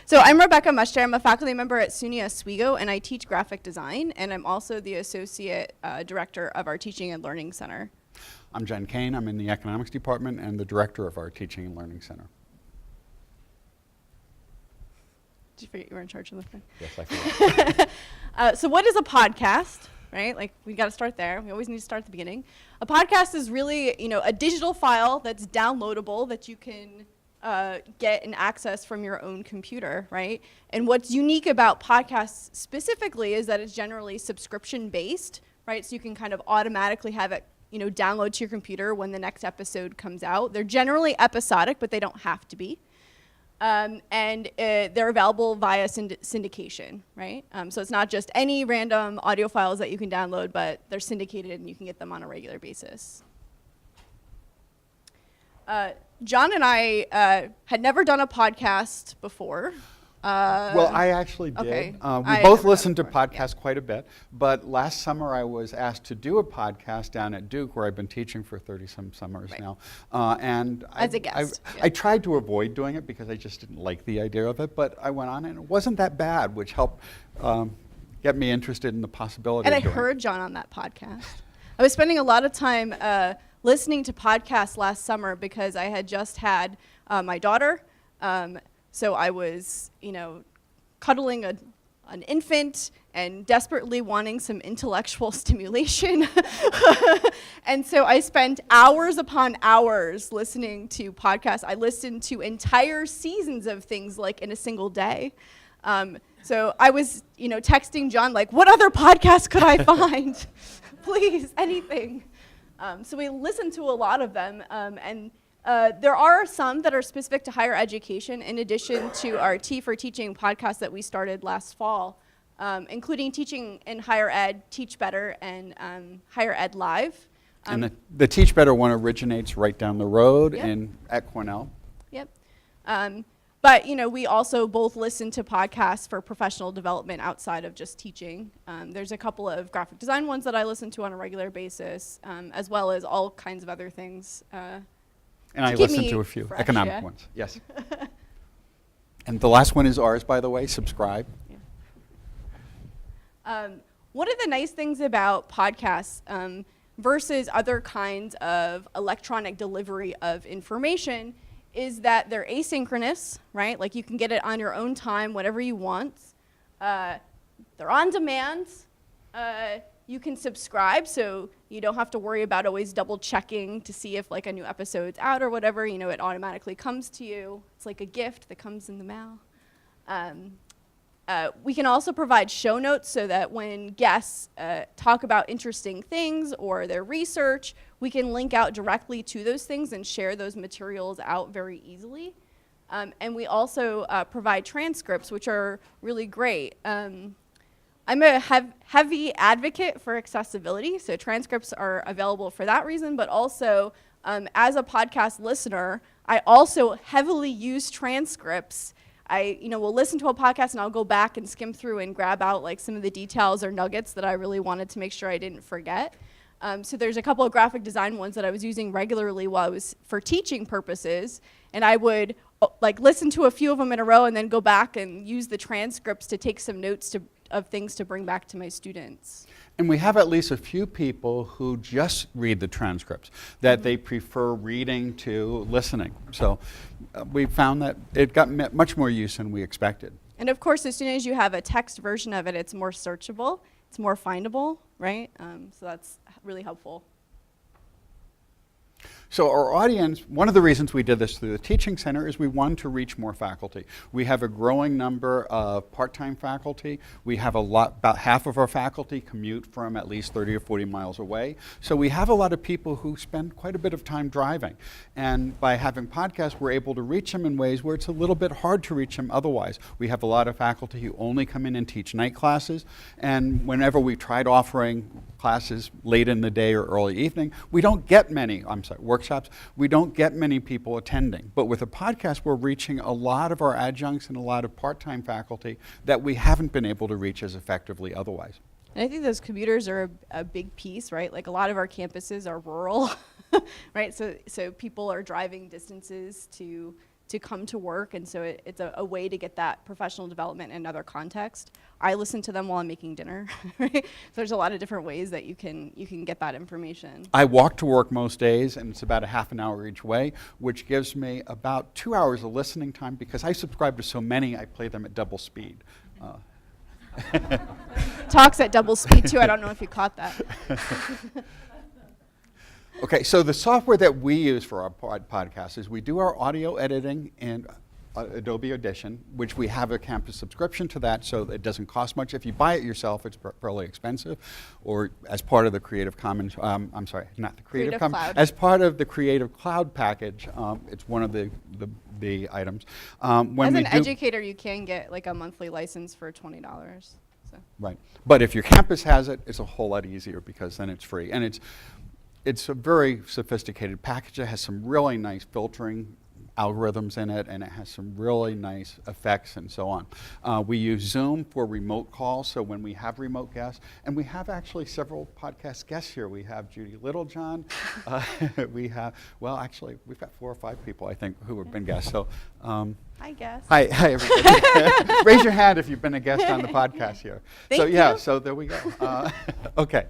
So I'm Rebecca Mushter. I'm a faculty member at SUNY Oswego, and I teach graphic design, and I'm also the associate director of our Teaching and Learning Center. I'm Jen Kane. I'm in the economics department and the director of our Teaching and Learning Center. Did you forget you were in charge of the thing? Yes, I forgot. So what is a podcast, right? Like, we got to start there. We always need to start at the beginning. A podcast is really, a digital file that's downloadable that you can get and access from your own computer, right? And what's unique about podcasts specifically is that it's generally subscription-based, right? So you can kind of automatically have it download to your computer when the next episode comes out. They're generally episodic, but they don't have to be. And they're available via syndication, right? So it's not just any random audio files that you can download, but they're syndicated and you can get them on a regular basis. John and I had never done a podcast before. Well, I actually did. Okay. We both listened to podcasts quite a bit, but last summer I was asked to do a podcast down at Duke, where I've been teaching for 30-some summers now. And as a guest. I tried to avoid doing it because I just didn't like the idea of it, but I went on and it wasn't that bad, which helped get me interested in the possibility And of I heard John on that podcast. I was spending a lot of time listening to podcasts last summer because I had just had my daughter. So I was, cuddling an infant and desperately wanting some intellectual stimulation. And so I spent hours upon hours listening to podcasts. I listened to entire seasons of things like in a single day. So I was, texting John like, what other podcasts could I find? Please, anything. So we listened to a lot of them, and there are some that are specific to higher education, in addition to our T for Teaching podcast that we started last fall, including Teaching in Higher Ed, Teach Better, and Higher Ed Live. And the Teach Better one originates right down the road Yep. at Cornell. Yep. But, we also both listen to podcasts for professional development outside of just teaching. There's a couple of graphic design ones that I listen to on a regular basis, as well as all kinds of other things. And I listened to a few economic ones, yes. And the last one is ours, by the way, subscribe. Yeah. One of the nice things about podcasts versus other kinds of electronic delivery of information is that they're asynchronous, right? Like you can get it on your own time, whenever you want. They're on demand. You can subscribe, so you don't have to worry about always double checking to see if like a new episode's out or whatever. It automatically comes to you. It's like a gift that comes in the mail. We can also provide show notes so that when guests talk about interesting things or their research, we can link out directly to those things and share those materials out very easily. And we also provide transcripts, which are really great. I'm a heavy advocate for accessibility, so transcripts are available for that reason, but also as a podcast listener, I also heavily use transcripts. I will listen to a podcast and I'll go back and skim through and grab out like some of the details or nuggets that I really wanted to make sure I didn't forget. So there's a couple of graphic design ones that I was using regularly while I was for teaching purposes, and I would listen to a few of them in a row and then go back and use the transcripts to take some notes of things to bring back to my students. And we have at least a few people who just read the transcripts, that they prefer reading to listening. So we found that it got much more use than we expected. And of course, as soon as you have a text version of it, it's more searchable, it's more findable, right? So that's really helpful. So our audience, one of the reasons we did this through the Teaching Center is we wanted to reach more faculty. We have a growing number of part-time faculty. We have about half of our faculty commute from at least 30 or 40 miles away. So we have a lot of people who spend quite a bit of time driving. And by having podcasts, we're able to reach them in ways where it's a little bit hard to reach them otherwise. We have a lot of faculty who only come in and teach night classes. And whenever we tried offering classes late in the day or early evening, we don't get many, workshops, we don't get many people attending. But with a podcast, we're reaching a lot of our adjuncts and a lot of part-time faculty that we haven't been able to reach as effectively otherwise. And I think those commuters are a big piece, right? Like a lot of our campuses are rural, right? So people are driving distances to to come to work, and so it's a way to get that professional development in another context. I listen to them while I'm making dinner. Right? So there's a lot of different ways that you can get that information. I walk to work most days, and it's about a half an hour each way, which gives me about 2 hours of listening time because I subscribe to so many, I play them at double speed. Talks at double speed too. I don't know if you caught that. Okay, so the software that we use for our podcast is we do our audio editing in Adobe Audition, which we have a campus subscription to that, so it doesn't cost much. If you buy it yourself, it's fairly expensive, or as part of the Creative Commons, I'm sorry, not the Creative Commons, Cloud. as part of the Creative Cloud package, it's one of the items. When As an educator, you can get like a monthly license for $20. So. Right, but if your campus has it, it's a whole lot easier because then it's free, and it's a very sophisticated package. It has some really nice filtering algorithms in it, and it has some really nice effects and so on. We use Zoom for remote calls, so when we have remote guests, and we have actually several podcast guests here. We have Judy Littlejohn. We have, well, actually, we've got 4 or 5 people, I think, who have been guests. So, Hi, guests. Hi, everybody. Raise your hand if you've been a guest on the podcast here. Thank Yeah, you. so there we go. Okay.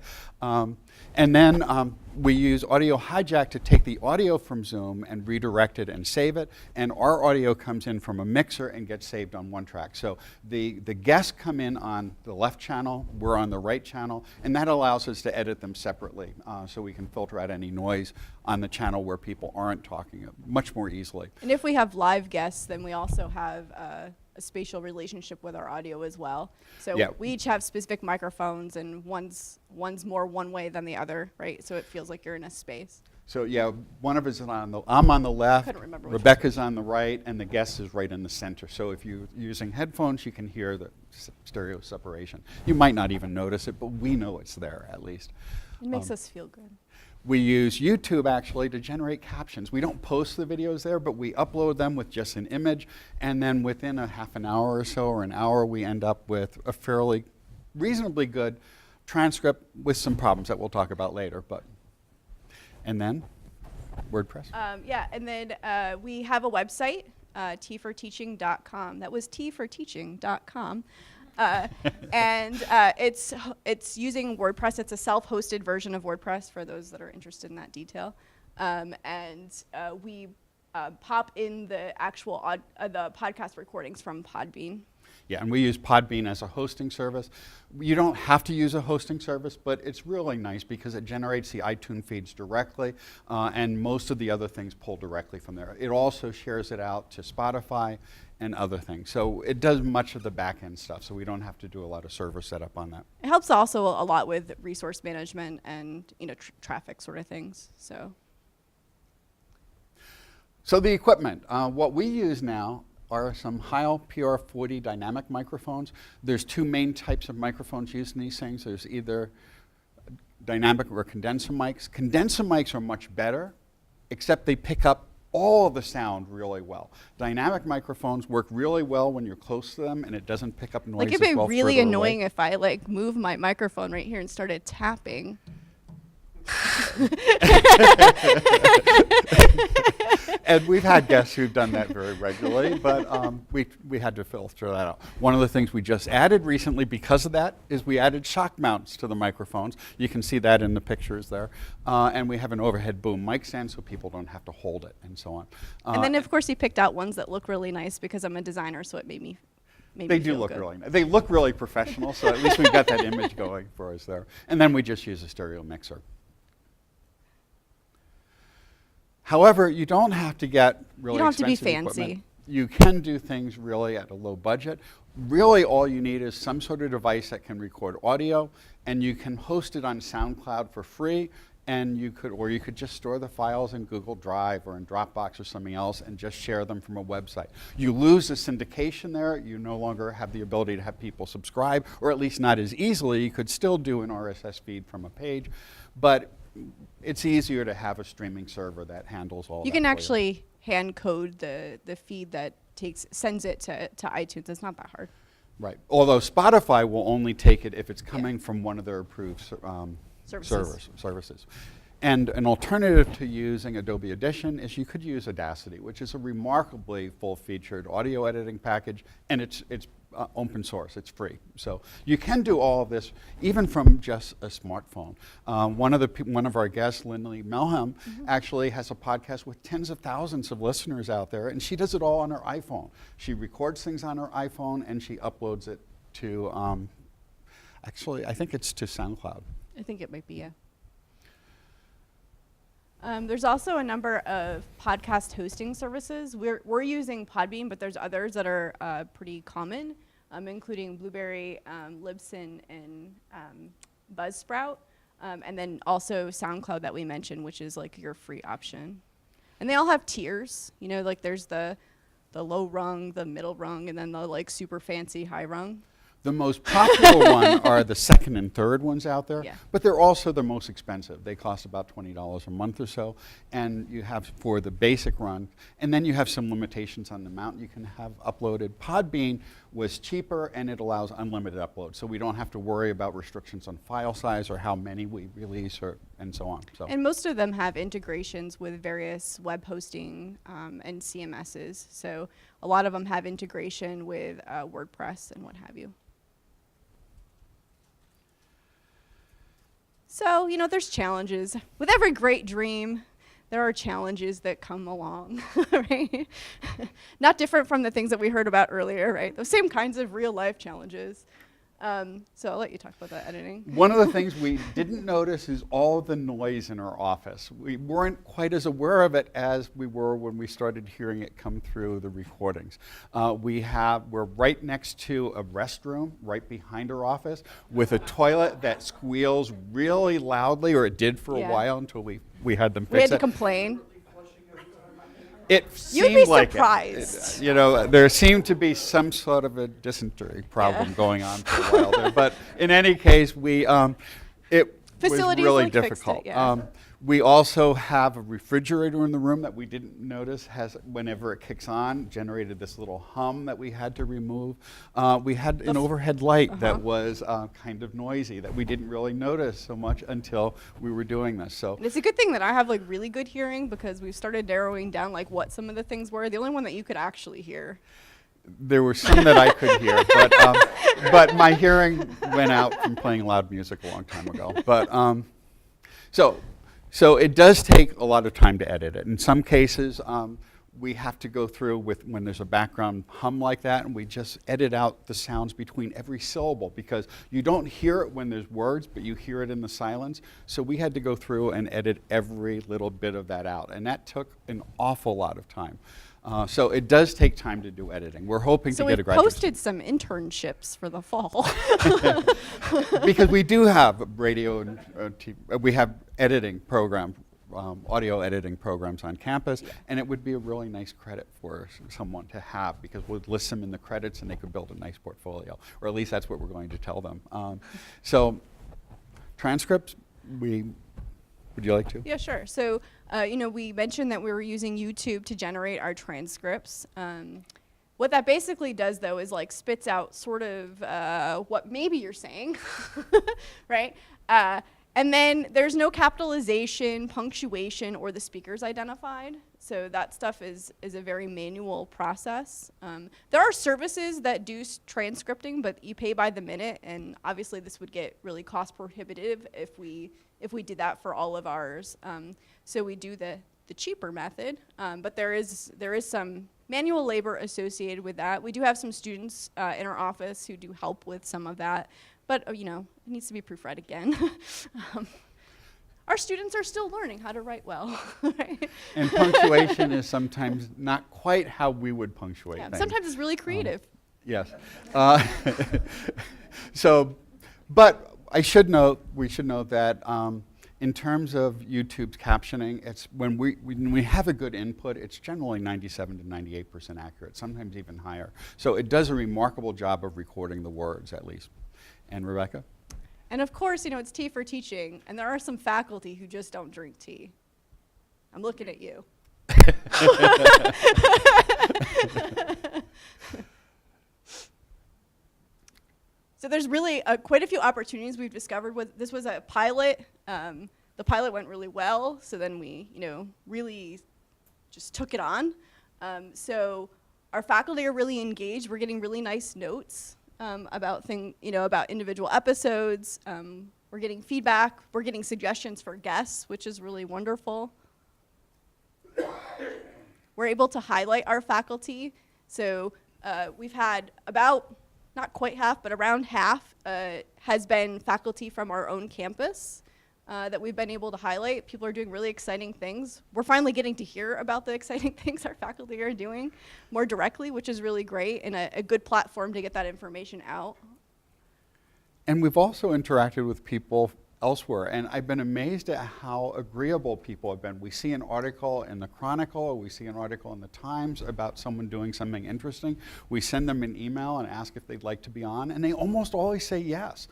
And then we use Audio Hijack to take the audio from Zoom and redirect it and save it. And our audio comes in from a mixer and gets saved on one track. So the guests come in on the left channel, we're on the right channel, and that allows us to edit them separately so we can filter out any noise on the channel where people aren't talking much more easily. And if we have live guests, then we also have a spatial relationship with our audio as well. So Yeah. we each have specific microphones, and one's more one way than the other, right? So it feels like you're in a space. So yeah, one of us is I'm on the left, Couldn't remember which Rebecca's on the right, and the guest is right in the center. So if you're using headphones, you can hear the stereo separation. You might not even notice it, but we know it's there at least. It makes us feel good. We use YouTube actually to generate captions. We don't post the videos there, but we upload them with just an image, and then within a half an hour or so, or an hour, we end up with a fairly reasonably good transcript with some problems that we'll talk about later. And then WordPress. Yeah, and then we have a website, tforteaching.com. That was tforteaching.com. And it's using WordPress. It's a self-hosted version of WordPress for those that are interested in that detail. We pop in the actual the podcast recordings from Podbean. Yeah, and we use Podbean as a hosting service. You don't have to use a hosting service, but it's really nice because it generates the iTunes feeds directly, and most of the other things pull directly from there. It also shares it out to Spotify and other things. So it does much of the back-end stuff, so we don't have to do a lot of server setup on that. It helps also a lot with resource management and traffic sort of things. So the equipment, what we use now are some Heil PR40 dynamic microphones. There's 2 main types of microphones used in these things. There's either dynamic or condenser mics. Condenser mics are much better, except they pick up all the sound really well. Dynamic microphones work really well when you're close to them, and it doesn't pick up noise Like, as it'd be well really further annoying away. if I move my microphone right here and started tapping. And we've had guests who've done that very regularly, but we had to filter that out. One of the things we just added recently because of that is we added shock mounts to the microphones. You can see that in the pictures there. And we have an overhead boom mic stand so people don't have to hold it and so on. And then, of course, he picked out ones that look really nice because I'm a designer, so it made me they do feel look good. really nice. They look really professional, so at least we've got that image going for us there. And then we just use a stereo mixer. However, you don't have to get really You don't have to be expensive fancy. equipment. You can do things really at a low budget. Really, all you need is some sort of device that can record audio, and you can host it on SoundCloud for free, and you could just store the files in Google Drive or in Dropbox or something else and just share them from a website. You lose the syndication there. You no longer have the ability to have people subscribe, or at least not as easily. You could still do an RSS feed from a page, but it's easier to have a streaming server that handles all that. You can for actually hand code the feed that sends it to iTunes. It's not that hard. Right. Although Spotify will only take it if it's coming from one of their approved services. And an alternative to using Adobe Audition is you could use Audacity, which is a remarkably full-featured audio editing package, and it's open source, it's free. So you can do all of this even from just a smartphone. One of our guests, Lindley Melham, actually has a podcast with tens of thousands of listeners out there, and she does it all on her iPhone. She records things on her iPhone and she uploads it to, actually, I think it's to SoundCloud. I think it might be, yeah. There's also a number of podcast hosting services. We're using Podbean, but there's others that are pretty common, including Blueberry, Libsyn, and Buzzsprout, and then also SoundCloud that we mentioned, which is like your free option. And they all have tiers. You know, like there's the low rung, the middle rung, and then the like super fancy high rung. The most popular one are the second and third ones out there, Yeah. but they're also the most expensive. They cost about $20 a month or so, and you have for the basic run, and then you have some limitations on the amount you can have uploaded. Podbean was cheaper, and it allows unlimited upload, so we don't have to worry about restrictions on file size or how many we release and so on. So. And most of them have integrations with various web hosting and CMSs, so a lot of them have integration with WordPress and what have you. So, you know, there's challenges. With every great dream, there are challenges that come along, right? Not different from the things that we heard about earlier, right? Those same kinds of real life challenges. So I'll let you talk about that editing. One of the things we didn't notice is all the noise in our office. We weren't quite as aware of it as we were when we started hearing it come through the recordings. We're right next to a restroom right behind our office with a toilet that squeals really loudly, or it did for a while until we had them fix it. We had to complain. It You'd be seemed like surprised. you know, there seemed to be some sort of a dysentery problem going on for a while there. But in any case, it Facilities was really like fixed difficult. it, yeah. We also have a refrigerator in the room that we didn't notice has, whenever it kicks on, generated this little hum that we had to remove. We had an overhead light that was kind of noisy that we didn't really notice so much until we were doing this. So And it's a good thing that I have like really good hearing, because we've started narrowing down like what some of the things were. The only one that you could actually hear. there were some that I could hear, but my hearing went out from playing loud music a long time ago. But so it does take a lot of time to edit it. In some cases, we have to go through when there's a background hum like that, and we just edit out the sounds between every syllable, because you don't hear it when there's words, but you hear it in the silence. So we had to go through and edit every little bit of that out, and that took an awful lot of time. So it does take time to do editing. We're hoping to get a graduate posted some internships for the fall. because we do have radio and we have editing program, audio editing programs on campus, and it would be a really nice credit for someone to have, because we'll list them in the credits and they could build a nice portfolio, or at least that's what we're going to tell them. So transcripts, would you like to? Yeah, sure. So, you know, we mentioned that we were using YouTube to generate our transcripts. What that basically does, though, is like spits out sort of what maybe you're saying, right? And then there's no capitalization, punctuation, or the speakers identified. So that stuff is a very manual process. There are services that do transcripting, but you pay by the minute, and obviously this would get really cost prohibitive if we did that for all of ours. So we do the cheaper method, but there is some manual labor associated with that. We do have some students in our office who do help with some of that, but you know, it needs to be proofread again. Our students are still learning how to write well. Right? And punctuation is sometimes not quite how we would punctuate things. Sometimes it's really creative. Yes. But we should note that in terms of YouTube's captioning, it's when we have a good input, it's generally 97 to 98% accurate, sometimes even higher. So it does a remarkable job of recording the words, at least. And Rebecca? And of course, you know, it's tea for teaching, and there are some faculty who just don't drink tea. I'm looking at you. So there's really quite a few opportunities we've discovered. This was a pilot the pilot went really well, so then we, really just took it on. So our faculty are really engaged. We're getting really nice notes about about individual episodes. We're getting feedback. We're getting suggestions for guests, which is really wonderful. We're able to highlight our faculty. So we've had about, not quite half, but around half has been faculty from our own campus that we've been able to highlight. People are doing really exciting things. We're finally getting to hear about the exciting things our faculty are doing more directly, which is really great, and a good platform to get that information out. And we've also interacted with people elsewhere, and I've been amazed at how agreeable people have been. We see an article in the Chronicle, or we see an article in the Times about someone doing something interesting. We send them an email and ask if they'd like to be on, and they almost always say yes.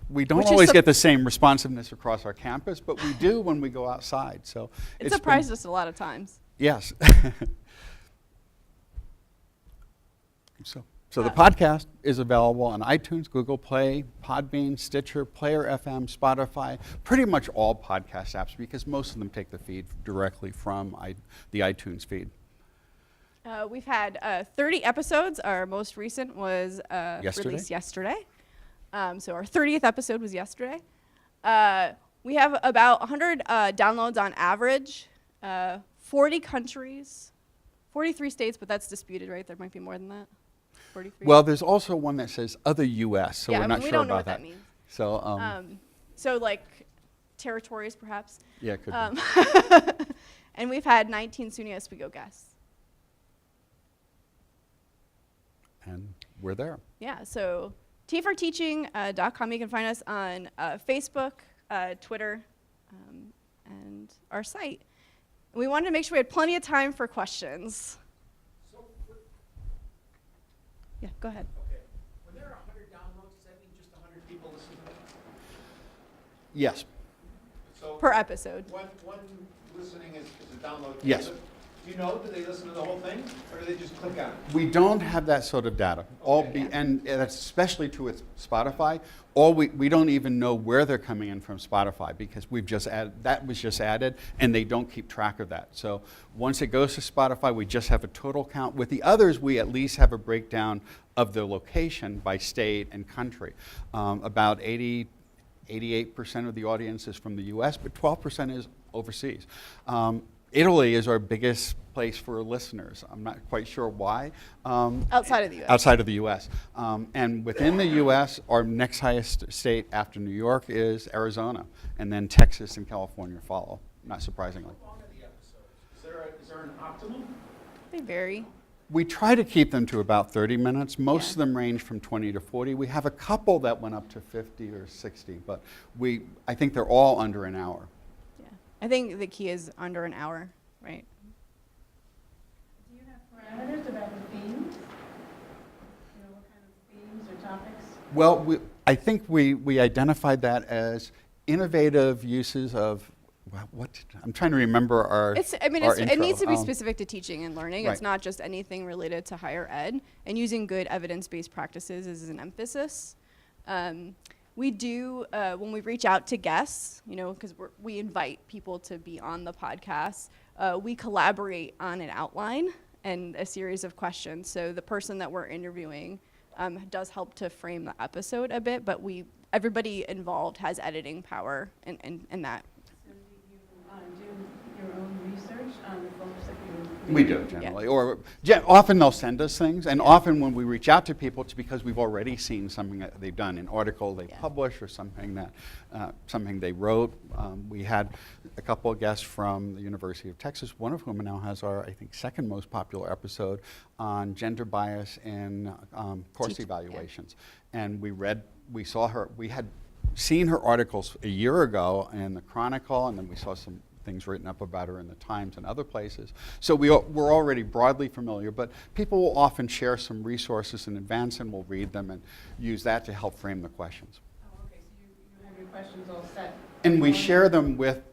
We don't always get the same responsiveness across our campus, but we do when we go outside. So it surprised us a lot of times. Yes. So the podcast is available on iTunes, Google Play, Podbean, Stitcher, Player FM, Spotify, pretty much all podcast apps, because most of them take the feed directly from the iTunes feed. We've had 30 episodes. Our most recent was released yesterday. So our 30th episode was yesterday. We have about 100 downloads on average, 40 countries, 43 states, but that's disputed, right? There might be more than that. 43? Well, there's also one that says other U.S., so we're not sure don't know about what that means. So, so like territories, perhaps. Yeah, it could be. And we've had 19 SUNY Oswego guests. And we're there. Yeah, so t4teaching.com. You can find us on Facebook, Twitter, and our site. We wanted to make sure we had plenty of time for questions. Yeah, go ahead. Okay. When there are 100 downloads, does that mean just 100 people listen to it? Yes. So Per episode. One listening is a download. Yes. Do you know, do they listen to the whole thing, or do they just click on it? We don't have that sort of data. Okay. And that's especially true with Spotify. We don't even know where they're coming in from Spotify, because that was just added, and they don't keep track of that. So once it goes to Spotify, we just have a total count. With the others, we at least have a breakdown of the location by state and country. About 88% of the audience is from the US, but 12% is overseas. Italy is our biggest place for listeners. I'm not quite sure why. Outside of the US. Outside of the US. And within the US, our next highest state after New York is Arizona. And then Texas and California follow, not surprisingly. How long are the episodes? Is there an optimum? They vary. We try to keep them to about 30 minutes. Most of them range from 20 to 40. We have a couple that went up to 50 or 60, but I think they're all under an hour. Yeah. I think the key is under an hour, right? Do you have parameters about the themes? What kind of themes or topics? Well, I think we identified that as innovative uses of, I'm trying to remember our intro. It needs to be specific to teaching and learning. Right. It's not just anything related to higher ed. And using good evidence-based practices is an emphasis. We do, when we reach out to guests, because we invite people to be on the podcast, we collaborate on an outline and a series of questions. So the person that we're interviewing does help to frame the episode a bit, but everybody involved has editing power in that. So do you do your own research on the folks that you... We do, generally. Or often they'll send us things, and often when we reach out to people, it's because we've already seen something that they've done, an article they published or something they wrote. We had a couple of guests from the University of Texas, one of whom now has our, I think, second most popular episode on gender bias in course evaluations. And we saw her, we had seen her articles a year ago in the Chronicle, and then we saw some things written up about her in the Times and other places. So we're already broadly familiar, but people will often share some resources in advance, and we'll read them and use that to help frame the questions. Oh, okay, so you have your questions all set. And we share them with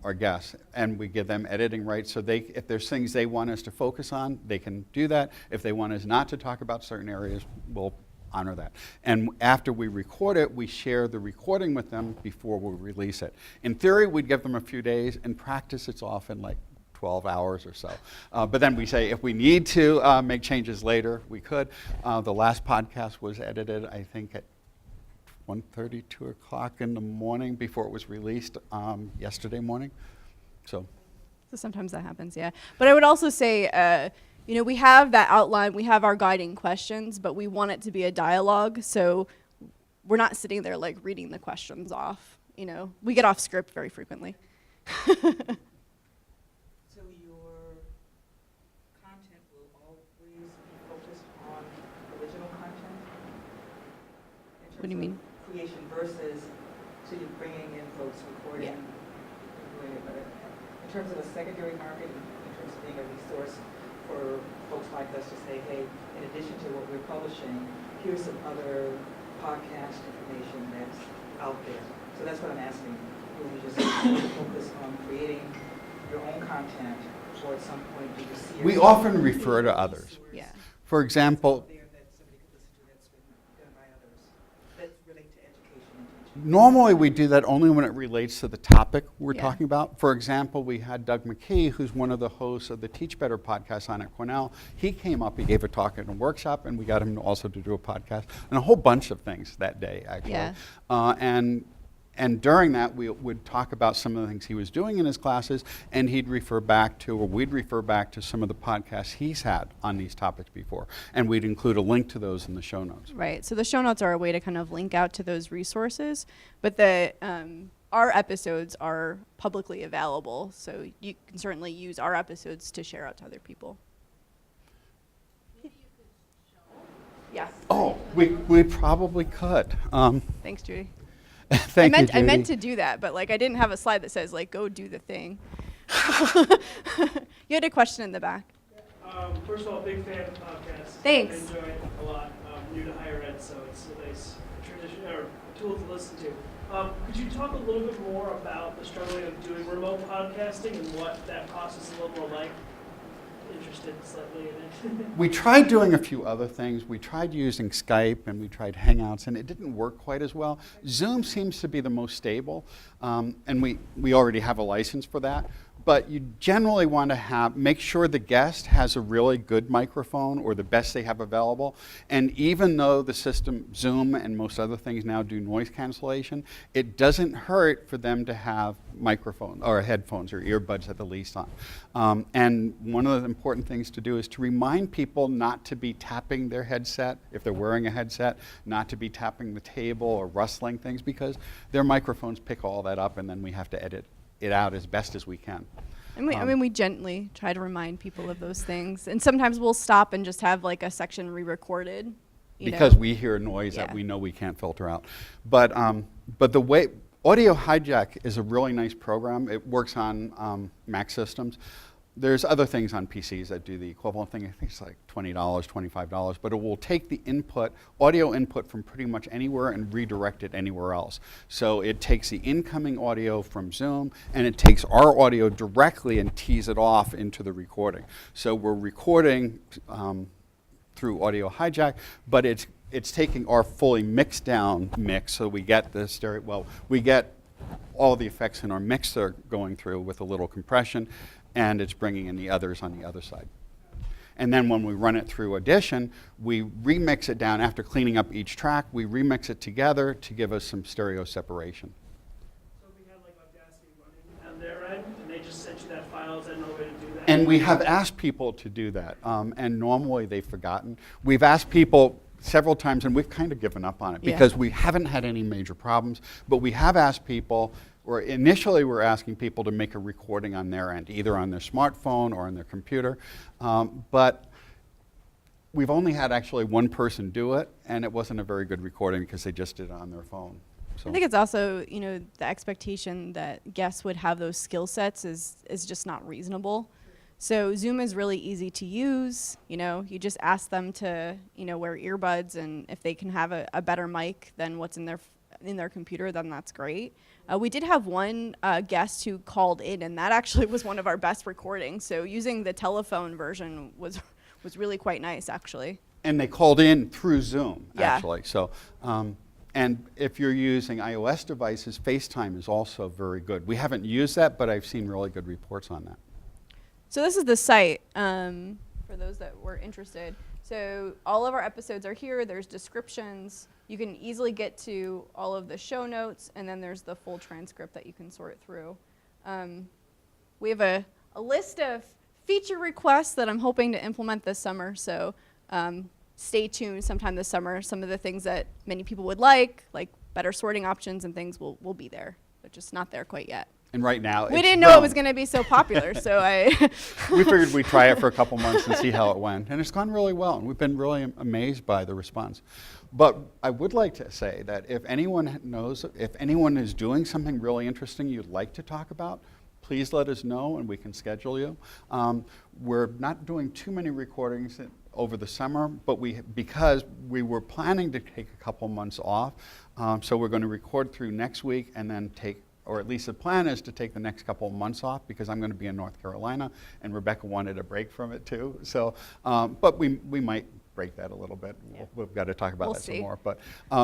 our guests, and we give them editing rights, so if there's things they want us to focus on, they can do that. If they want us not to talk about certain areas, we'll honor that. And after we record it, we share the recording with them before we release it. In theory, we'd give them a few days. In practice, it's often like 12 hours or so. But then we say if we need to make changes later, we could. The last podcast was edited, I think, at 1:30, 2 o'clock in the morning before it was released yesterday morning. So sometimes that happens, yeah. But I would also say, we have that outline, we have our guiding questions, but we want it to be a dialogue. So we're not sitting there like reading the questions off. We get off script very frequently. So your content will always be focused on original content? What do you mean? Creation versus, so you're bringing in folks recording, Yeah. and doing it, but in terms of a secondary market, in terms of being a resource for folks like us to say, hey, in addition to what we're publishing, here's some other podcast information that's out there. So that's what I'm asking. Will you just focus on creating your own content, or at some point do you see we yourself often being refer to a others. resource Yeah. For example, out there that somebody could listen to that's been done by others that relate to education and teaching? normally we do that only when it relates to the topic we're Yeah. talking about. For example, we had Doug McKee, who's one of the hosts of the Teach Better podcast on at Cornell. He came up, he gave a talk at a workshop, and we got him also to do a podcast, and a whole bunch of things that day, actually. Yeah. And during that, we would talk about some of the things he was doing in his classes, and he'd refer back to, or we'd refer back to some of the podcasts he's had on these topics before. And we'd include a link to those in the show notes. Right. So the show notes are a way to kind of link out to those resources, but our episodes are publicly available, so you can certainly use our episodes to share out to other people. Yeah. Oh, we probably could. Thanks, Judy. Thank you, I meant Judy. to do that, but I didn't have a slide that says go do the thing. You had a question in the back. First of all, big fan of podcasts. Thanks. I enjoy it a lot. New to higher ed, so it's a nice tradition or tool to listen to. Could you talk a little bit more about the struggling of doing remote podcasting and what that process is a little more like? Interested slightly in it. We tried doing a few other things. We tried using Skype and we tried Hangouts, and it didn't work quite as well. Zoom seems to be the most stable, and we already have a license for that. But you generally want to make sure the guest has a really good microphone or the best they have available. And even though the system, Zoom and most other things now do noise cancellation, it doesn't hurt for them to have microphones or headphones or earbuds at the least on. And one of the important things to do is to remind people not to be tapping their headset, if they're wearing a headset, not to be tapping the table or rustling things, because their microphones pick all that up and then we have to edit it out as best as we can. And we gently try to remind people of those things. And sometimes we'll stop and just have a section re-recorded. Because we hear noise that Yeah. we know we can't filter out. But the way, Audio Hijack is a really nice program. It works on Mac systems. There's other things on PCs that do the equivalent thing. I think it's like $20, $25, but it will take the audio input from pretty much anywhere and redirect it anywhere else. So it takes the incoming audio from Zoom and it takes our audio directly and tees it off into the recording. So we're recording through Audio Hijack, but it's taking our fully mixed down mix, so we get the stereo, well, we get all the effects in our mixer going through with a little compression, and it's bringing in the others on the other side. And then when we run it through Audition, we remix it down after cleaning up each track. We remix it together to give us some stereo separation. So if we had Audacity running on their end, and they just sent you that file, is there no way to do that? And we have asked people to do that, and normally they've forgotten. We've asked people several times, and we've kind of given up on it Yeah. because we haven't had any major problems, but we have asked people, or initially we're asking people to make a recording on their end, either on their smartphone or on their computer, but we've only had actually one person do it, and it wasn't a very good recording because they just did it on their phone. So. I think it's also, the expectation that guests would have those skill sets is just not reasonable. So Zoom is really easy to use. You just ask them to, wear earbuds, and if they can have a better mic than what's in their computer, then that's great. We did have one guest who called in, and that actually was one of our best recordings. So using the telephone version was really quite nice, actually. And they called in through Zoom, Yeah. actually. So, and if you're using iOS devices, FaceTime is also very good. We haven't used that, but I've seen really good reports on that. So this is the site for those that were interested. So all of our episodes are here. There's descriptions. You can easily get to all of the show notes, and then there's the full transcript that you can sort through. We have a list of feature requests that I'm hoping to implement this summer. So stay tuned sometime this summer. Some of the things that many people would like better sorting options and things will be there. They're just not there quite yet. And right now, We it's didn't know it grown. was going to be so popular, so We figured we'd try it for a couple months and see how it went. And it's gone really well, and we've been really amazed by the response. But I would like to say that if anyone knows, if anyone is doing something really interesting you'd like to talk about, please let us know and we can schedule you. We're not doing too many recordings over the summer, but because we were planning to take a couple months off, so we're going to record through next week and then or at least the plan is to take the next couple of months off because I'm going to be in North Carolina and Rebecca wanted a break from it too. So, but we might break that a little bit. Yeah. We've got to talk about We'll that see. some more.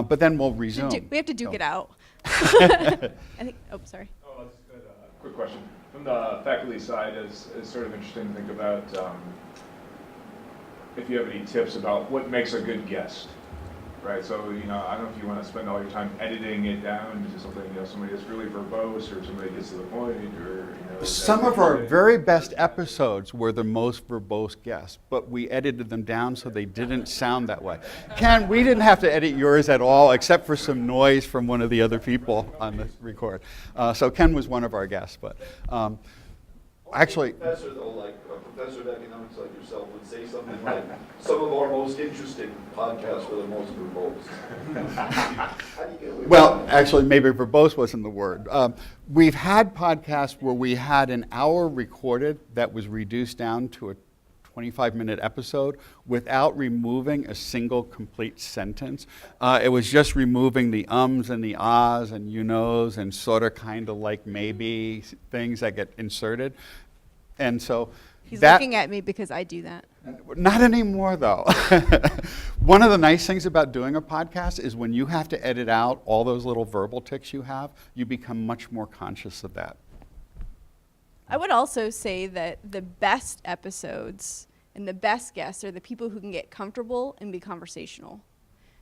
But then we'll resume. we have to duke So- it out. I think. Oh, sorry. Oh, that's good. Quick question. From the faculty side, it's sort of interesting to think about if you have any tips about what makes a good guest, right? So, I don't know if you want to spend all your time editing it down into something, somebody that's really verbose or somebody gets to the point or, Some of our very best episodes were the most verbose guests, but we edited them down so they didn't sound that way. Ken, we didn't have to edit yours at all, except for some noise from one of the other people on the record. So Ken was one of our guests, but actually, A professor, though, like a professor of economics like yourself would say something like, some of our most interesting podcasts were the most verbose. How do you get away with well, that? actually, maybe verbose wasn't the word. We've had podcasts where we had an hour recorded that was reduced down to a 25-minute episode without removing a single complete sentence. It was just removing the ums and the ahs and you knows and sort of kind of like maybe things that get inserted. And so He's that, looking at me because I do that. not anymore, though. One of the nice things about doing a podcast is when you have to edit out all those little verbal tics you have, you become much more conscious of that. I would also say that the best episodes and the best guests are the people who can get comfortable and be conversational.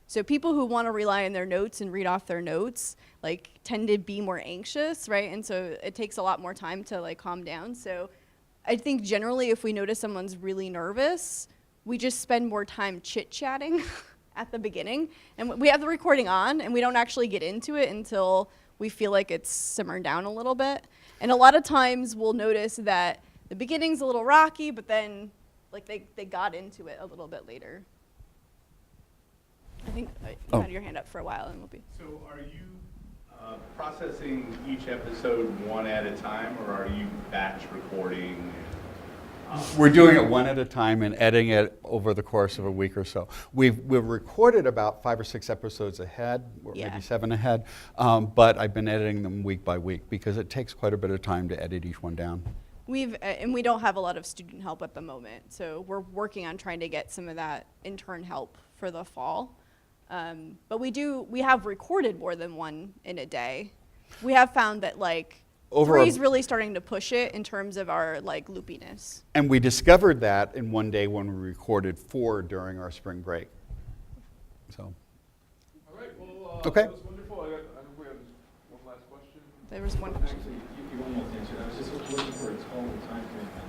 So people who want to rely on their notes and read off their notes tend to be more anxious, right? And so it takes a lot more time to calm down. So I think generally if we notice someone's really nervous, we just spend more time chit-chatting at the beginning. And we have the recording on and we don't actually get into it until we feel like it's simmered down a little bit. And a lot of times we'll notice that the beginning's a little rocky, but then they got into it a little bit later. I think you had your hand up for a while and we'll be. So are you processing each episode one at a time, or are you batch recording? We're doing it one at a time and editing it over the course of a week or so. We've recorded about 5 or 6 episodes ahead, or Yeah. maybe 7 ahead, but I've been editing them week by week because it takes quite a bit of time to edit each one down. And we don't have a lot of student help at the moment, so we're working on trying to get some of that intern help for the fall. But we have recorded more than one in a day. We have found that Over 3 is really starting to push it in terms of our loopiness. And we discovered that in one day when we recorded 4 during our spring break. So, All right, well, Okay. that was wonderful. I think we have one last question. There was one question. Actually, you almost answered. I was just looking for a total time commitment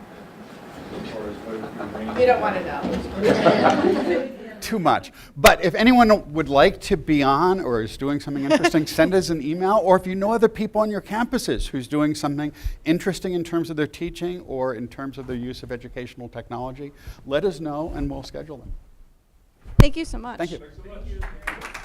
as far as what your range. You don't want to know. too much. But if anyone would like to be on or is doing something interesting, send us an email. Or if you know other people on your campuses who's doing something interesting in terms of their teaching or in terms of their use of educational technology, let us know and we'll schedule them. Thank you so much. Thank you. Thanks so much.